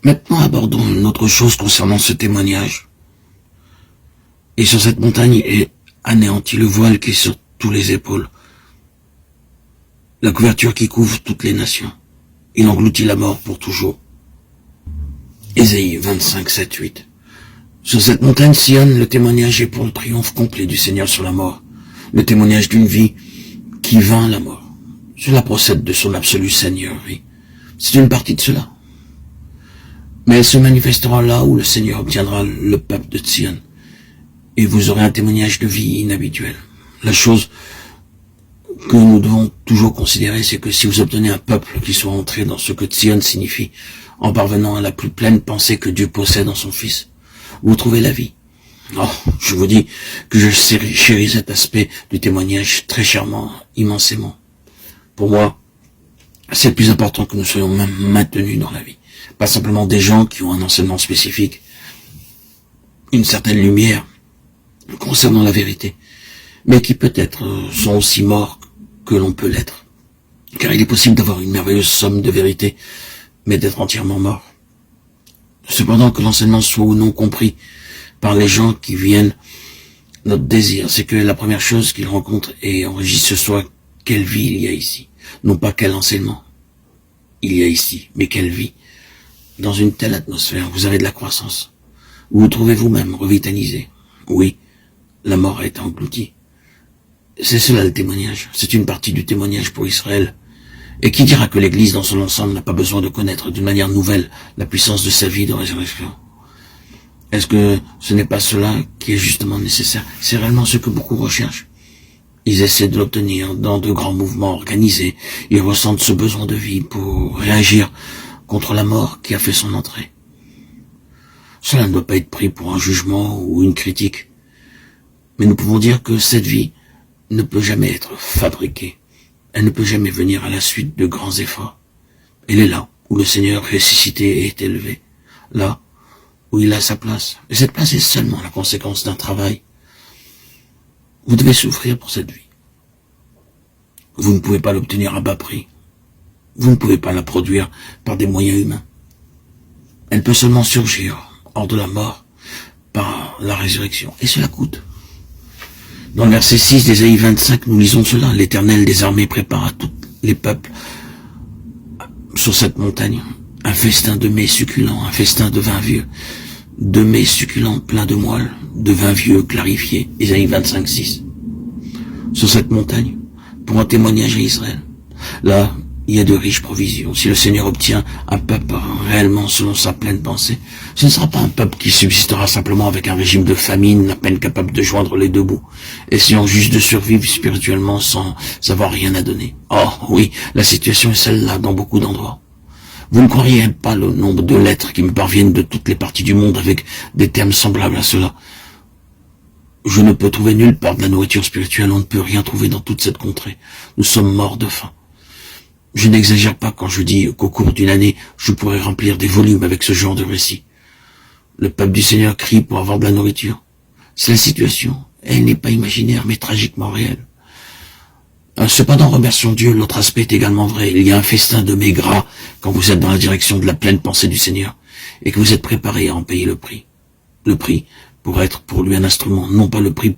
Maintenant, abordons une autre chose concernant ce témoignage. Et sur cette montagne est anéanti le voile qui est sur tous les épaules, la couverture qui couvre toutes les nations. Il engloutit la mort pour toujours. Ésaïe 25, 7, 8. Sur cette montagne Sion, le témoignage est pour le triomphe complet du Seigneur sur la mort, le témoignage d'une vie qui vainc la mort. Cela procède de son absolu Seigneur, oui. C'est une partie de cela. Mais elle se manifestera là où le Seigneur obtiendra le peuple de Sion. Et vous aurez un témoignage de vie inhabituel. La chose que nous devons toujours considérer, c'est que si vous obtenez un peuple qui soit entré dans ce que Sion signifie, en parvenant à la plus pleine pensée que Dieu possède en son Fils, vous trouvez la vie. Oh, je vous dis que je chéris cet aspect du témoignage très chèrement, immensément. Pour moi, c'est le plus important que nous soyons même maintenus dans la vie. Pas simplement des gens qui ont un enseignement spécifique, une certaine lumière concernant la vérité, mais qui peut-être sont aussi morts que l'on peut l'être. Car il est possible d'avoir une merveilleuse somme de vérité, mais d'être entièrement mort. Cependant, que l'enseignement soit ou non compris par les gens qui viennent, notre désir, c'est que la première chose qu'ils rencontrent et enregistrent ce soit quelle vie il y a ici. Non pas quel enseignement il y a ici, mais quelle vie. Dans une telle atmosphère, vous avez de la croissance. Vous vous trouvez vous-même revitalisé. Oui, la mort a été engloutie. C'est cela le témoignage. C'est une partie du témoignage pour Israël. Et qui dira que l'Église dans son ensemble n'a pas besoin de connaître d'une manière nouvelle la puissance de sa vie de résurrection? Est-ce que ce n'est pas cela qui est justement nécessaire? C'est réellement ce que beaucoup recherchent. Ils essaient de l'obtenir dans de grands mouvements organisés. Ils ressentent ce besoin de vie pour réagir contre la mort qui a fait son entrée. Cela ne doit pas être pris pour un jugement ou une critique. Mais nous pouvons dire que cette vie ne peut jamais être fabriquée. Elle ne peut jamais venir à la suite de grands efforts. Elle est là où le Seigneur ressuscité est élevé. Là où il a sa place. Et cette place est seulement la conséquence d'un travail. Vous devez souffrir pour cette vie. Vous ne pouvez pas l'obtenir à bas prix. Vous ne pouvez pas la produire par des moyens humains. Elle peut seulement surgir hors de la mort par la résurrection. Et cela coûte. Dans le verset 6 d'Ésaïe 25, nous lisons cela. L'Éternel des armées prépare à tous les peuples sur cette montagne un festin de mets succulents, un festin de vin vieux, de mets succulents pleins de moelle, de vin vieux clarifié. Ésaïe 25, 6. Sur cette montagne, pour un témoignage à Israël. Là, il y a de riches provisions. Si le Seigneur obtient un peuple réellement selon sa pleine pensée, ce ne sera pas un peuple qui subsistera simplement avec un régime de famine, à peine capable de joindre les deux bouts, essayant juste de survivre spirituellement sans avoir rien à donner. Oh oui, la situation est celle-là dans beaucoup d'endroits. Vous ne croiriez pas le nombre de lettres qui me parviennent de toutes les parties du monde avec des termes semblables à cela. Je ne peux trouver nulle part de la nourriture spirituelle, on ne peut rien trouver dans toute cette contrée. Nous sommes morts de faim. Je n'exagère pas quand je dis qu'au cours d'une année, je pourrais remplir des volumes avec ce genre de récit. Le peuple du Seigneur crie pour avoir de la nourriture. C'est la situation. Elle n'est pas imaginaire, mais tragiquement réelle. Cependant, remercions Dieu, l'autre aspect est également vrai. Il y a un festin de mets gras quand vous êtes dans la direction de la pleine pensée du Seigneur et que vous êtes préparé à en payer le prix. Le prix pour être pour lui un instrument, non pas le prix